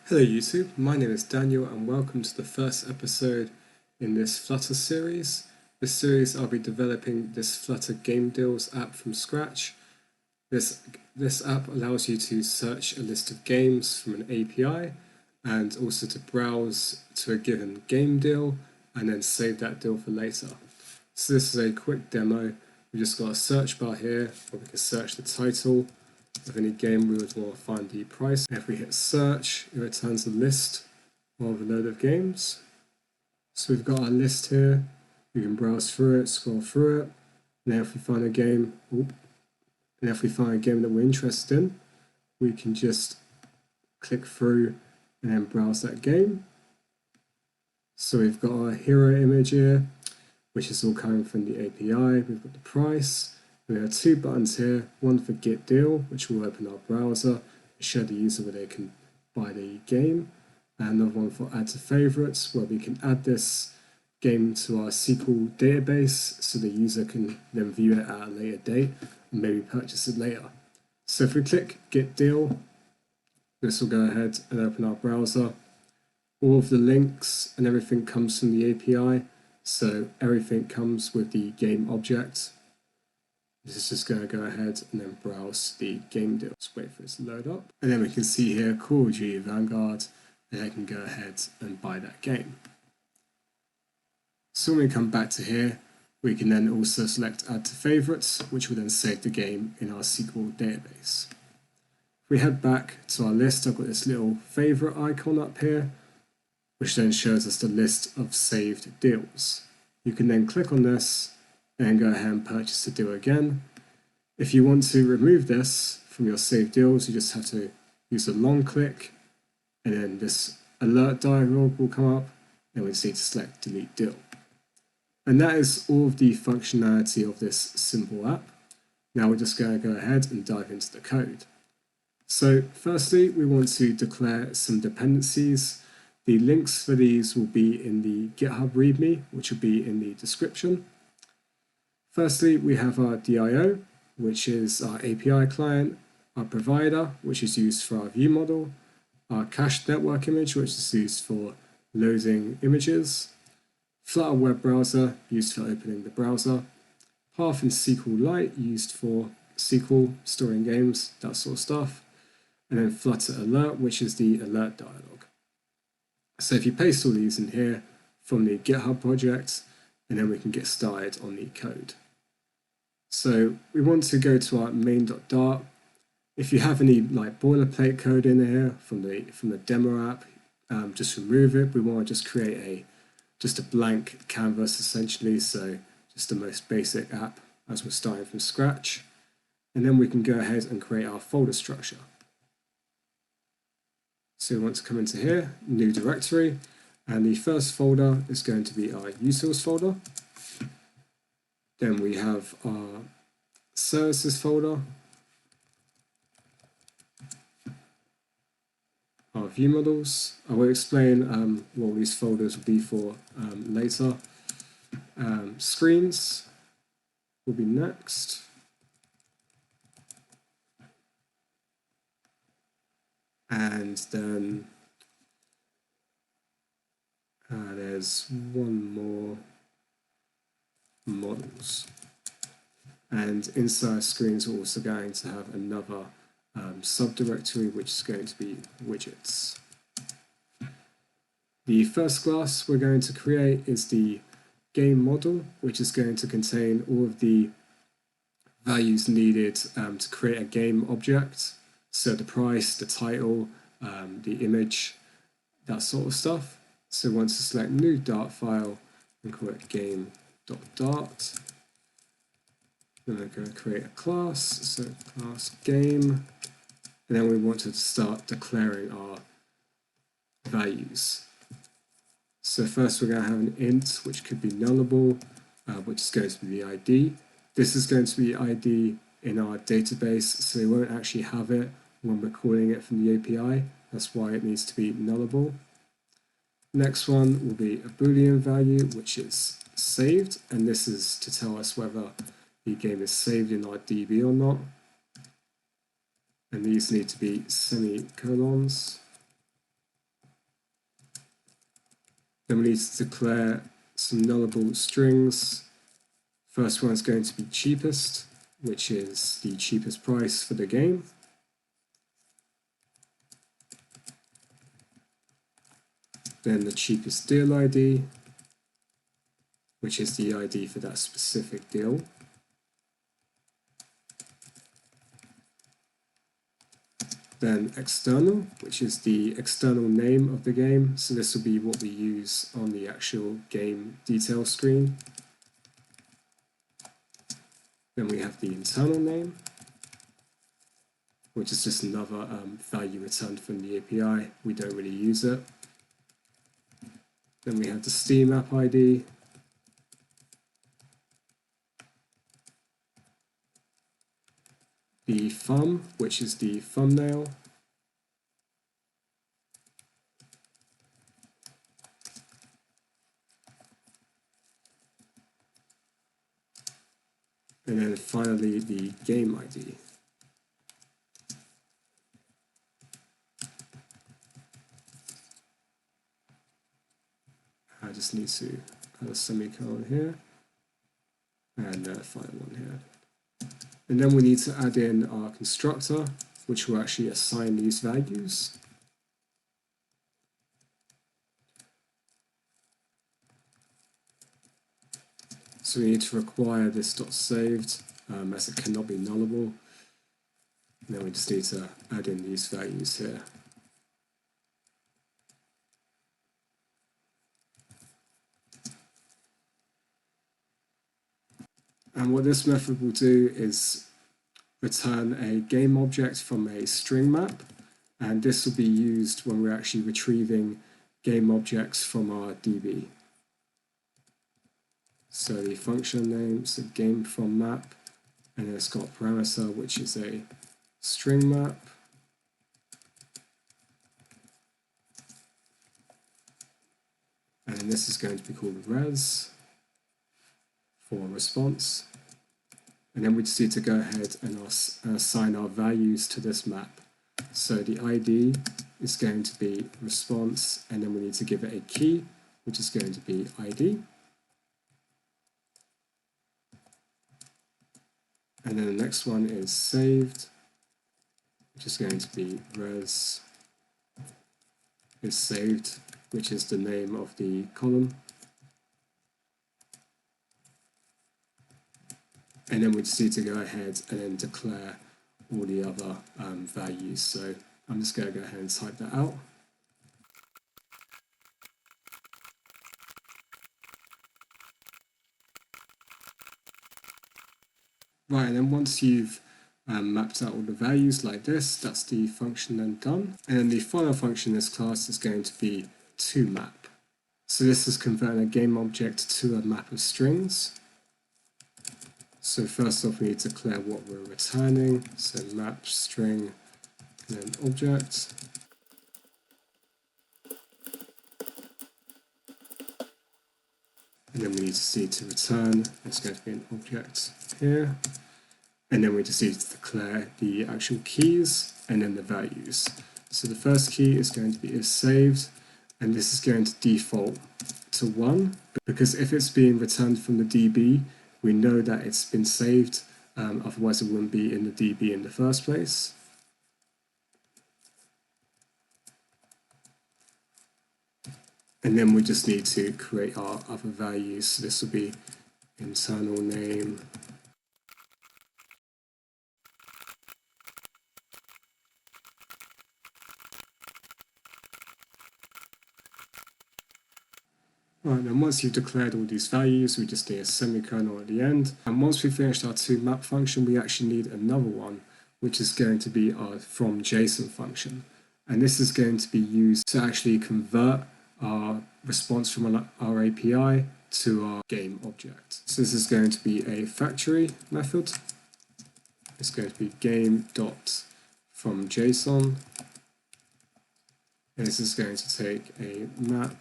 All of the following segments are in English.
Hello YouTube, my name is Daniel and welcome to the first episode in this Flutter series. This series I'll be developing this Flutter Game Deals app from scratch. This app allows you to search a list of games from an API and also to browse to a given game deal and then save that deal for later. So this is a quick demo. We've just got a search bar here where we can search the title of any game we would want to find the price. If we hit search, it returns a list of a load of games. So we've got our list here. We can browse through it, scroll through it. Now if we find a game, that we're interested in, we can just click through and then browse that game. So we've got our hero image here, which is all coming from the API. We've got the price. We have two buttons here, one for Get Deal, which will open our browser and show the user where they can buy the game, and another one for Add to Favorites, where we can add this game to our SQL database so the user can then view it at a later date and maybe purchase it later. So if we click Get Deal, this will go ahead and open our browser. All of the links and everything comes from the API, so everything comes with the game object. This is just going to go ahead and then browse the game deal. Just wait for it to load up. And then we can see here Call of Duty Vanguard, and I can go ahead and buy that game. So when we come back to here, we can then also select Add to Favorites, which will then save the game in our SQL database. If we head back to our list, I've got this little favorite icon up here, which then shows us the list of saved deals. You can then click on this and go ahead and purchase the deal again. If you want to remove this from your saved deals, you just have to use a long click, and then this alert dialog will come up, and we just need to select Delete Deal. And that is all of the functionality of this simple app. Now we're just going to go ahead and dive into the code. So firstly, we want to declare some dependencies. The links for these will be in the GitHub README, which will be in the description. Firstly, we have our DIO, which is our API client, our provider, which is used for our view model, our cached network image, which is used for loading images, Flutter web browser, used for opening the browser, path and SQLite, used for SQL, storing games, that sort of stuff, and then Flutter alert, which is the alert dialog. So if you paste all these in here from the GitHub project, and then we can get started on the code. So we want to go to our main.dart. If you have any like boilerplate code in here from the demo app, just remove it. We want to just create just a blank canvas essentially, so just the most basic app as we're starting from scratch. And then we can go ahead and create our folder structure. So we want to come into here, new directory, and the first folder is going to be our utils folder. Then we have our services folder, our view models. I will explain what these folders will be for later. Screens will be next. And then there's one more, models. And inside screens we're also going to have another subdirectory, which is going to be widgets. The first class we're going to create is the game model, which is going to contain all of the values needed to create a game object. So the price, the title, the image, that sort of stuff. So we want to select new Dart file and call it game.dart. Then we're going to create a class, so class game, and then we want to start declaring our values. So first we're going to have an int, which could be nullable, which is going to be the ID. This is going to be ID in our database, so we won't actually have it when we're calling it from the API. That's why it needs to be nullable. Next one will be a Boolean value, which is saved, and this is to tell us whether the game is saved in our DB or not. And these need to be semicolons. Then we need to declare some nullable strings. First one is going to be cheapest, which is the cheapest price for the game. Then the cheapest deal ID, which is the ID for that specific deal. Then external, which is the external name of the game. So this will be what we use on the actual game detail screen. Then we have the internal name, which is just another value returned from the API. We don't really use it. Then we have the Steam app ID. The thumb, which is the thumbnail. And then finally the game ID. I just need to add a semicolon here and a final one here. And then we need to add in our constructor, which will actually assign these values. So we need to require this dot saved as it cannot be nullable. And then we just need to add in these values here. And what this method will do is return a game object from a string map, and this will be used when we're actually retrieving game objects from our DB. So the function name is a game from map, and then it's got a parameter which is a string map. And this is going to be called res for response. And then we just need to go ahead and assign our values to this map. So the ID is going to be response, and then we need to give it a key, which is going to be ID. And then the next one is saved, which is going to be res is saved, which is the name of the column. And then we just need to go ahead and then declare all the other values. So I'm just going to go ahead and type that out. Right, and then once you've mapped out all the values like this, that's the function then done. And then the final function in this class is going to be toMap. So this is converting a game object to a map of strings. So first off, we need to declare what we're returning. So map string and then object. And then we need to see to return. It's going to be an object here. And then we just need to declare the actual keys and then the values. So the first key is going to be is saved, and this is going to default to 1, because if it's being returned from the DB, we know that it's been saved, otherwise it wouldn't be in the DB in the first place. And then we just need to create our other values. So this will be internal name, right, then once you've declared all these values, we just need a semicolon at the end. And once we've finished our toMap function, we actually need another one, which is going to be our fromJSON function. And this is going to be used to actually convert our response from our API to our game object. So this is going to be a factory method. It's going to be game.fromJSON. And this is going to take a map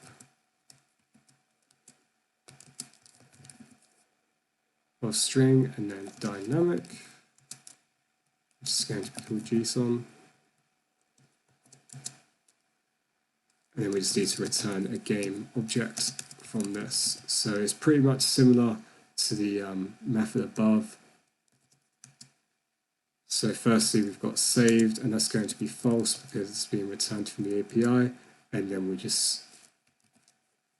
of string and then dynamic, which is going to be called JSON. and then we just need to return a game object from this. So it's pretty much similar to the method above. So firstly we've got saved, and that's going to be false because it's being returned from the API, and then we just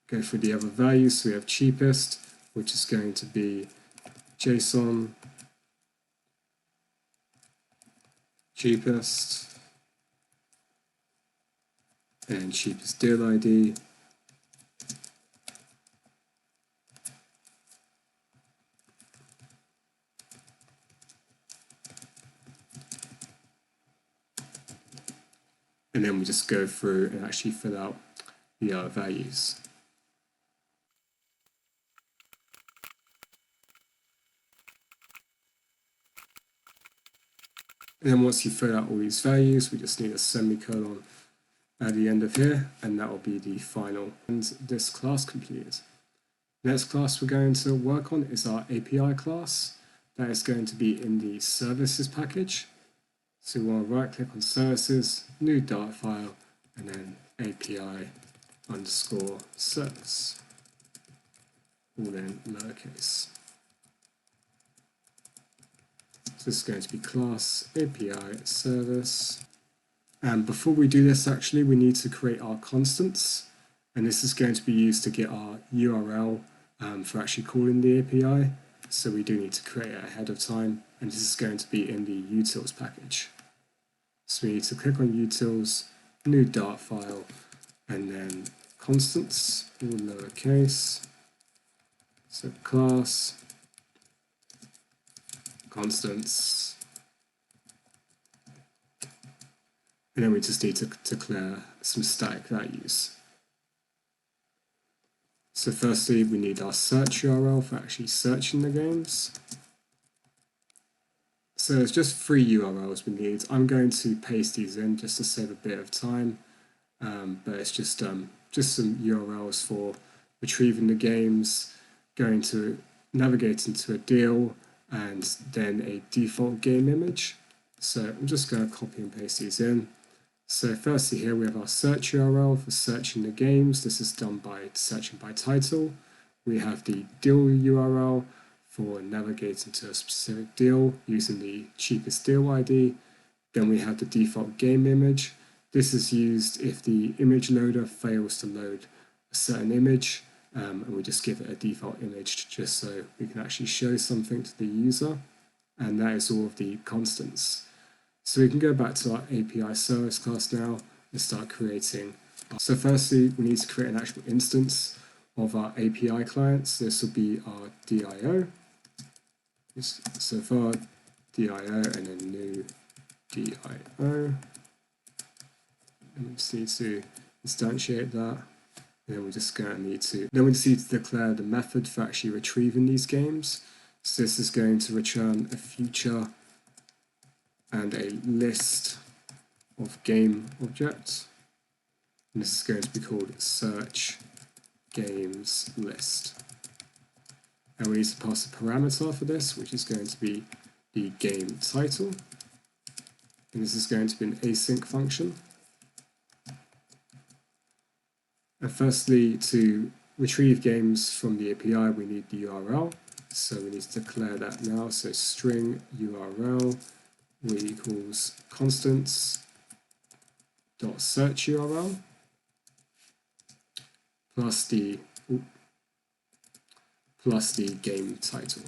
go through the other values. So we have cheapest, which is going to be JSON cheapest, and cheapest deal ID. And then we just go through and actually fill out the values. And then once you fill out all these values, we just need a semicolon at the end of here, and that will be the final and this class completed. Next class we're going to work on is our API class. That is going to be in the services package. So we want to right click on services, new Dart file, and then API underscore service, all in lowercase. So this is going to be class API service. And before we do this, actually, we need to create our constants. And this is going to be used to get our URL for actually calling the API. So we do need to create it ahead of time. And this is going to be in the utils package. So we need to click on utils, new Dart file, and then constants, all lowercase. So class, constants, and then we just need to declare some static values. So firstly, we need our search URL for actually searching the games. So it's just 3 URLs we need. I'm going to paste these in just to save a bit of time, but it's just some URLs for retrieving the games, going to navigate into a deal, and then a default game image. So I'm just going to copy and paste these in. So firstly here we have our search URL for searching the games. This is done by searching by title. We have the deal URL for navigating to a specific deal using the cheapest deal ID. Then we have the default game image. This is used if the image loader fails to load a certain image, and we just give it a default image just so we can actually show something to the user. And that is all of the constants. So we can go back to our API service class now and start creating. So firstly, we need to create an actual instance of our API clients. This will be our DIO. So for DIO and a new DIO. And we just need to instantiate that. And then we're just going to need to declare the method for actually retrieving these games. So this is going to return a future and a list of game objects. And this is going to be called search games list. And we need to pass a parameter for this, which is going to be the game title. And this is going to be an async function. And firstly, to retrieve games from the API, we need the URL. So we need to declare that now. So string URL equals constants dot search URL plus the game title.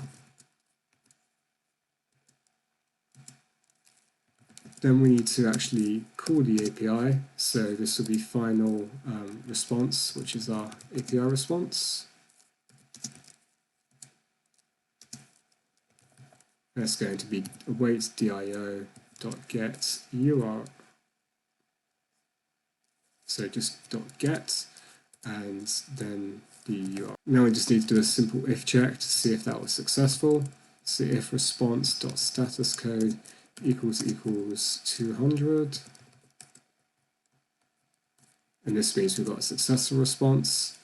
Then we need to actually call the API. So this will be final response, which is our API response. That's going to be await dio.get URL. So just .get and then the URL. Now we just need to do a simple if check to see if that was successful. So if response.status code equals 200, and this means we've got a successful response.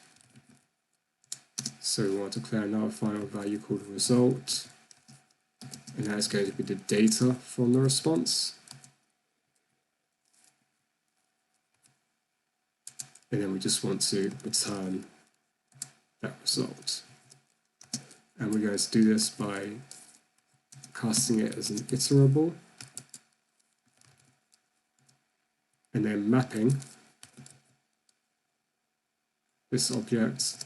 So we want to declare another final value called result, and that is going to be the data from the response. and then we just want to return that result. And we're going to do this by casting it as an iterable, and then mapping this object.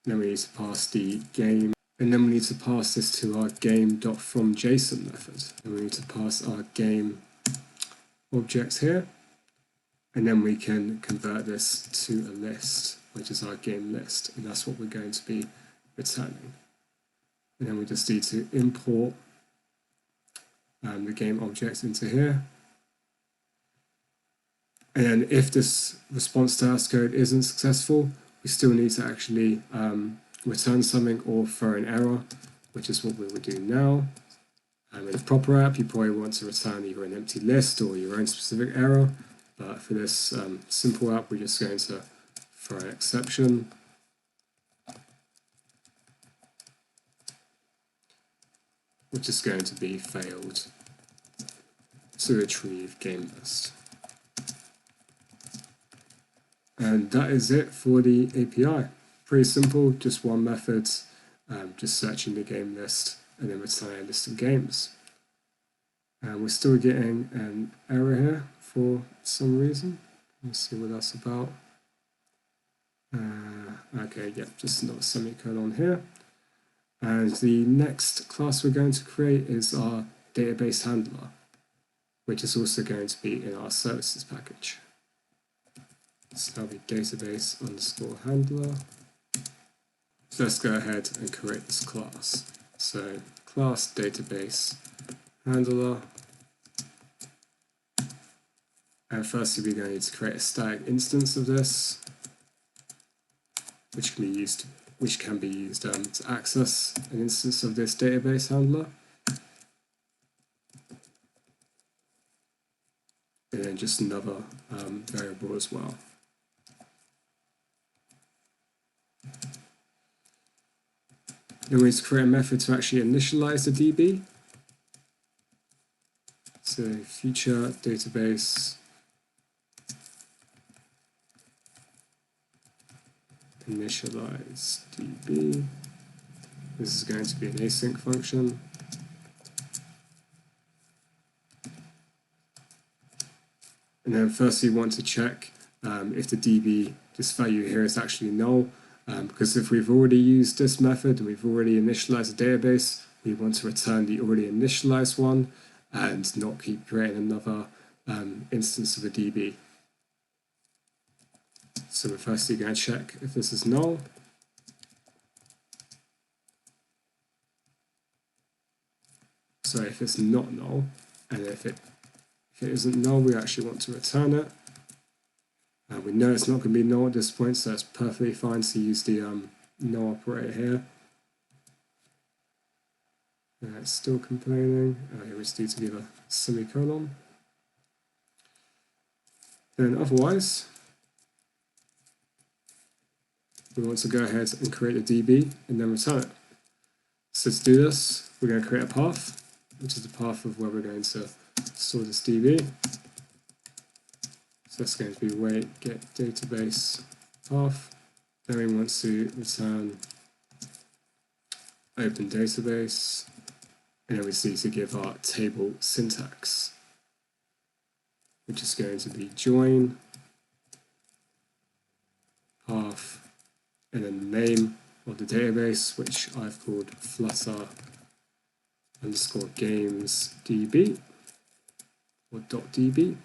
Then we need to pass the game, and then we need to pass this to our game.fromJSON method. And we need to pass our game object here, and then we can convert this to a list, which is our game list, and that's what we're going to be returning. And then we just need to import the game object into here. And then if this response status code isn't successful, we still need to actually return something or throw an error, which is what we will do now. In a proper app, you probably want to return either an empty list or your own specific error, but for this simple app, we're just going to throw an exception. Which is going to be failed to retrieve game list. And that is it for the API. Pretty simple, just one method, just searching the game list and then returning a list of games. And we're still getting an error here for some reason. Let's see what that's about. Okay, yeah, just another semicolon here. And the next class we're going to create is our database handler, which is also going to be in our services package. So that'll be database underscore handler. So let's go ahead and create this class. So class database handler. And firstly, we're going to create a static instance of this, which can be used to access an instance of this database handler. And then just another variable as well. Then we need to create a method to actually initialize the DB. So future database initialize DB. This is going to be an async function. And then firstly, you want to check if the DB, this value here, is actually null. Because if we've already used this method and we've already initialized a database, we want to return the already initialized one and not keep creating another instance of a DB. So we're firstly going to check if this is null. So if it's not null, and if it isn't null, we actually want to return it. We know it's not going to be null at this point, so it's perfectly fine to use the null operator here. It's still complaining. Here we just need to give a semicolon. Then otherwise, we want to go ahead and create a DB and then return it. So to do this, we're going to create a path, which is the path of where we're going to store this DB. So that's going to be wait get database path. Then we want to return open database, and then we need to give our table syntax, which is going to be join path and then the name of the database, which I've called Flutter underscore games DB or .db.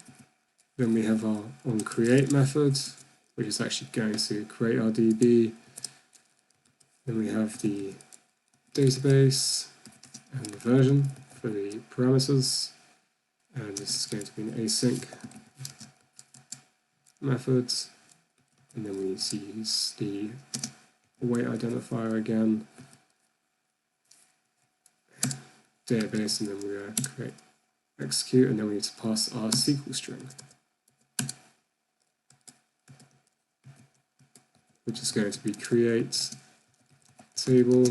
Then we have our onCreate method, which is actually going to create our DB. Then we have the database and the version for the parameters. And this is going to be an async method. And then we need to use the await identifier again, database, and then we're going to create execute, and then we need to pass our SQL string, which is going to be create table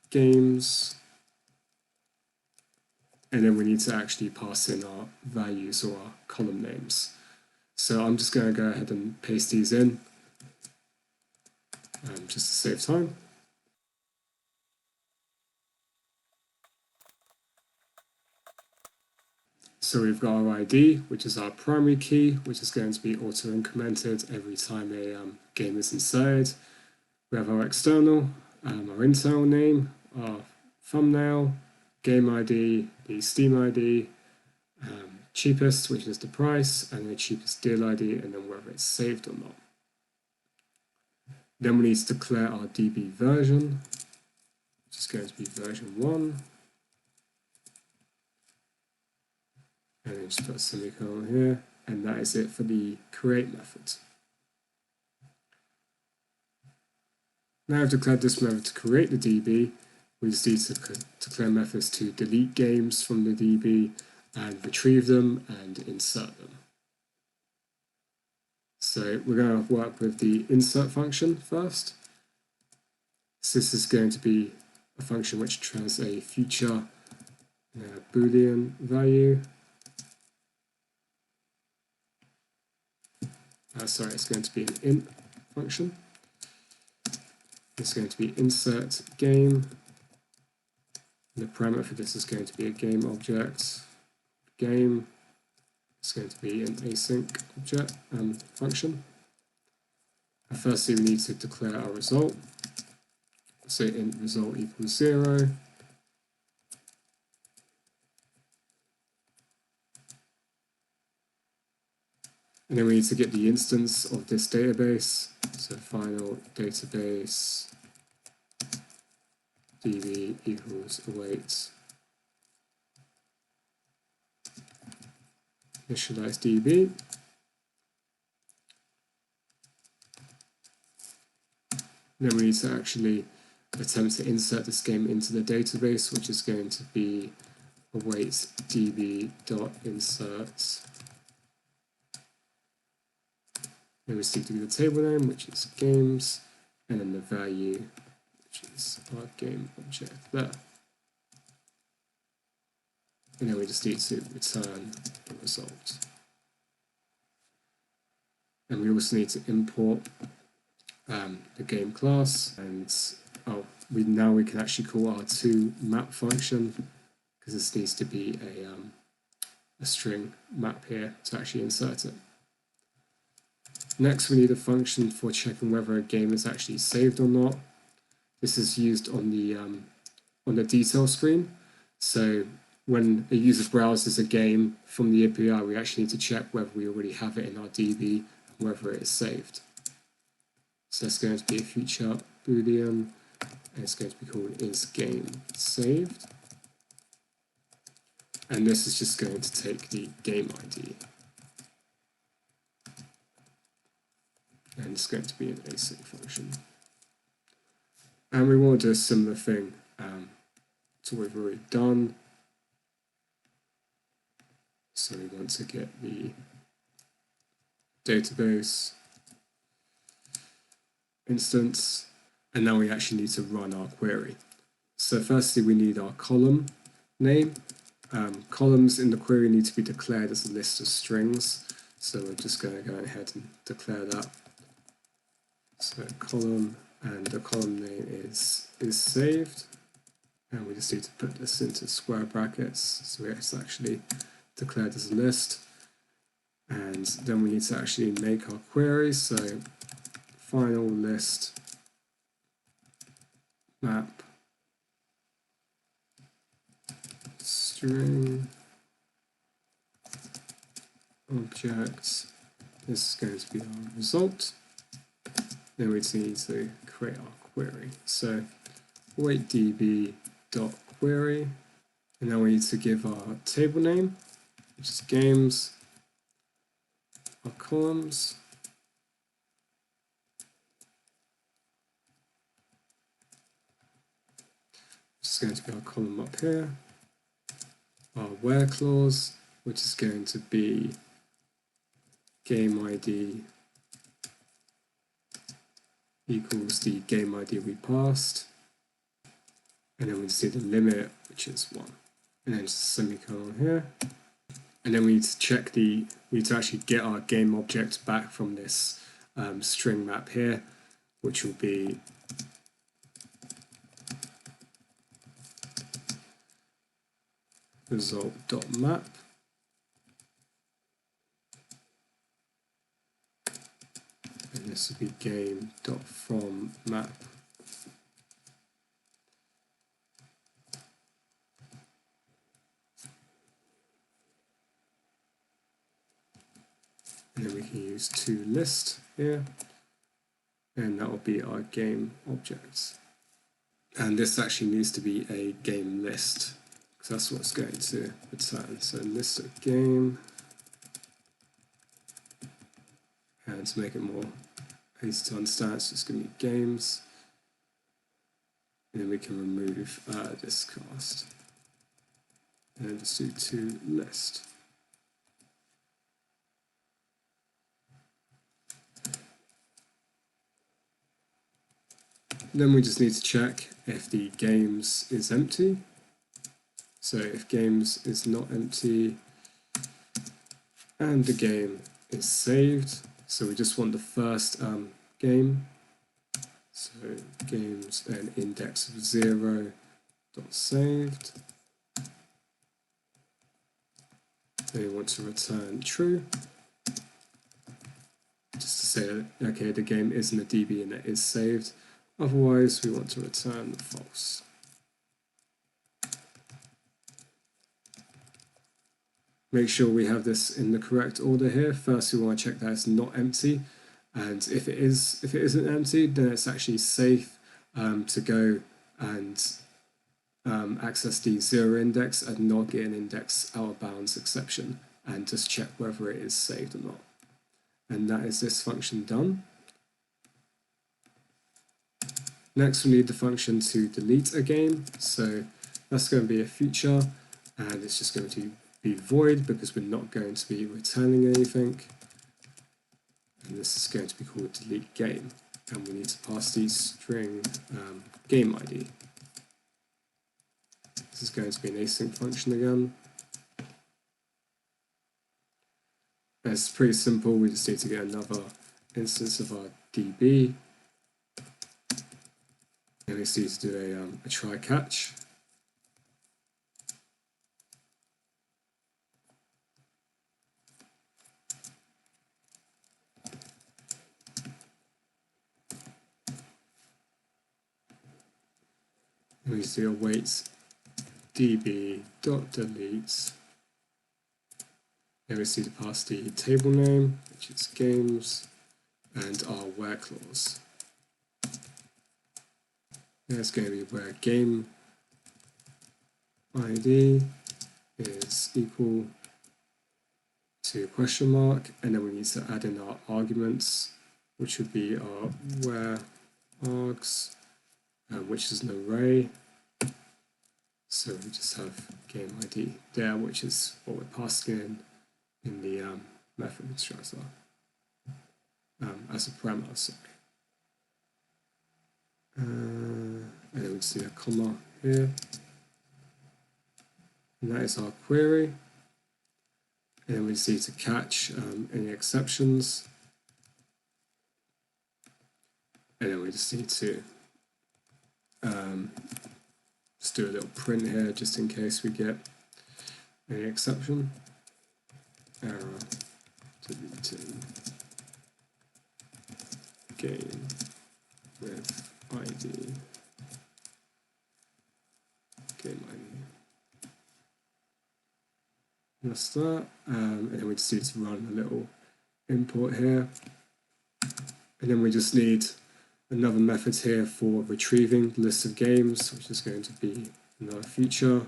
games, and then we need to actually pass in our values or our column names. So I'm just going to go ahead and paste these in just to save time. So we've got our ID, which is our primary key, which is going to be auto-incremented every time a game is inserted. We have our external, our internal name, our thumbnail, game ID, the Steam ID, cheapest, which is the price, and the cheapest deal ID, and then whether it's saved or not. Then we need to declare our DB version, which is going to be version 1. And then just put a semicolon here, and that is it for the create method. Now I've declared this method to create the DB. We just need to declare methods to delete games from the DB and retrieve them and insert them. So we're going to work with the insert function first. So this is going to be a function which has a future Boolean value. Sorry, it's going to be an int function. It's going to be insert game. The parameter for this is going to be a game object. Game. It's going to be an async object function. And firstly, we need to declare our result. So int result equals 0. And then we need to get the instance of this database. So final database db equals await initialize db. Then we need to actually attempt to insert this game into the database, which is going to be await db.insert. Then we need to give the table name, which is games, and then the value, which is our game object there. And then we just need to return the result. And we also need to import the game class, and now we can actually call our toMap function, because this needs to be a string map here to actually insert it. Next, we need a function for checking whether a game is actually saved or not. This is used on the detail screen. So when a user browses a game from the API, we actually need to check whether we already have it in our DB and whether it is saved. So it's going to be a future Boolean, and it's going to be called isGameSaved. And this is just going to take the game ID. And it's going to be an async function. And we want to do a similar thing to what we've already done. So we want to get the database instance, and now we actually need to run our query. So firstly, we need our column name. Columns in the query need to be declared as a list of strings. So we're just going to go ahead and declare that. So column, and the column name is saved, and we just need to put this into square brackets so it's actually declared as a list. And then we need to actually make our query. So final list map string object. This is going to be our result. Then we just need to create our query. So await db.query, and now we need to give our table name, which is games, our columns, which is going to be our column up here, our where clause, which is going to be game ID equals the game ID we passed, and then we see the limit, which is 1, and then just a semicolon here, And then we need to check we need to actually get our game object back from this string map here, which will be result.map. And this will be game.fromMap. And then we can use toList here, and that will be our game objects. And this actually needs to be a game list, because that's what's going to return. So list of game, and to make it more easy to understand, it's just going to be games. And then we can remove this cast, and then just do toList. Then we just need to check if the games is empty. So if games is not empty and the game is saved, so we just want the first game. So games and index of 0 dot saved. Then we want to return true, just to say that, okay, the game is in the DB and it is saved. Otherwise, we want to return false. Make sure we have this in the correct order here. First, we want to check that it's not empty, and if it isn't empty, then it's actually safe to go and access the 0 index and not get an index out of bounds exception, and just check whether it is saved or not. And that is this function done. Next, we need the function to delete a game. So that's going to be a feature, and it's just going to be void because we're not going to be returning anything. And this is going to be called delete game, and we need to pass the string game ID. This is going to be an async function again. And it's pretty simple. We just need to get another instance of our DB. And we just need to do a try catch. And we just do await db.delete. And we just need to pass the table name, which is games, and our where clause. It's going to be where game ID is equal to question mark, and then we need to add in our arguments, which would be our where args, which is an array. So we just have game ID there, which is what we're passing in the method constructor as a parameter. Sorry. And then we just do a comma here, and that is our query. And then we just need to catch any exceptions, and then we just need to just do a little print here just in case we get any exception. Error deleting game with ID, game ID. That's that, and then we just need to run a little import here, and then we just need another method here for retrieving the list of games, which is going to be another feature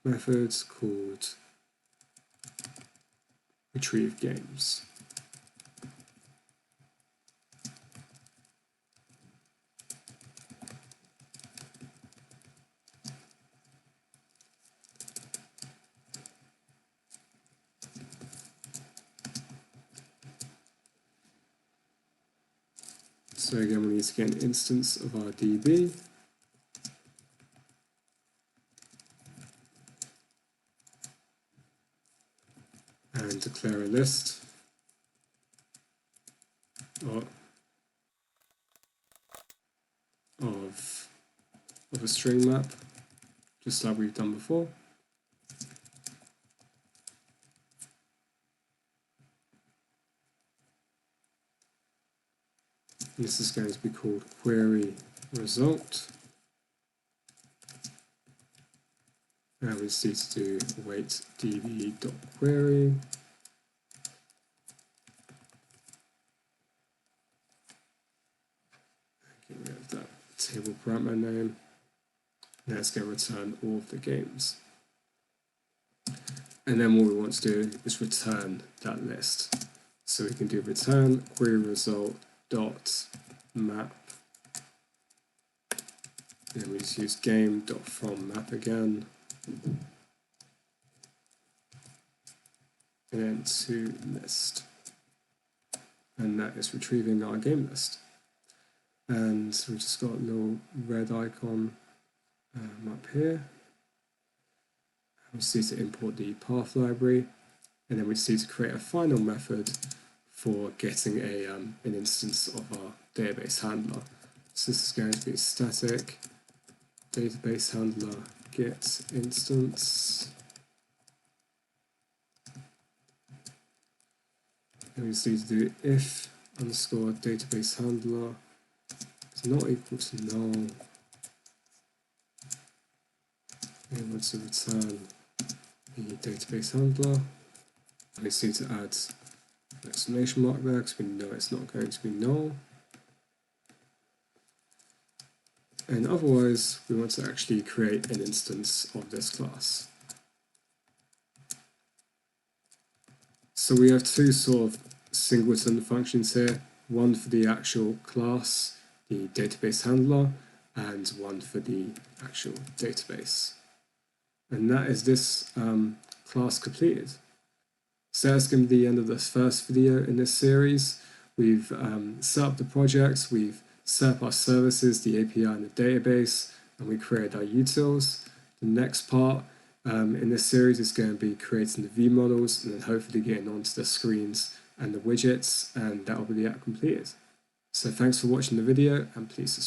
method called retrieve games. So again, we need to get an instance of our DB. list of a string map, just like we've done before. This is going to be called query result. And we just need to do await db.query. Get rid of that table parameter name. Now it's going to return all of the games. And then what we want to do is return that list. So we can do return query result dot map. And we just use game dot from map again. And then to list. And that is retrieving our game list. And we've just got a little red icon up here. We just need to import the path library, and then we just need to create a final method for getting an instance of our database handler. So this is going to be static database handler get instance. And we just need to do if underscore database handler is not equal to null. We want to return the database handler. We just need to add an exclamation mark there because we know it's not going to be null. And otherwise, we want to actually create an instance of this class. So we have two sort of singleton functions here, one for the actual class, the database handler, and one for the actual database. And that is this class completed. So that's going to be the end of this first video in this series. We've set up the project, we've set up our services, the API and the database, and we created our utils. The next part in this series is going to be creating the view models and then hopefully getting onto the screens and the widgets, and that will be the app completed. So thanks for watching the video, and please subscribe.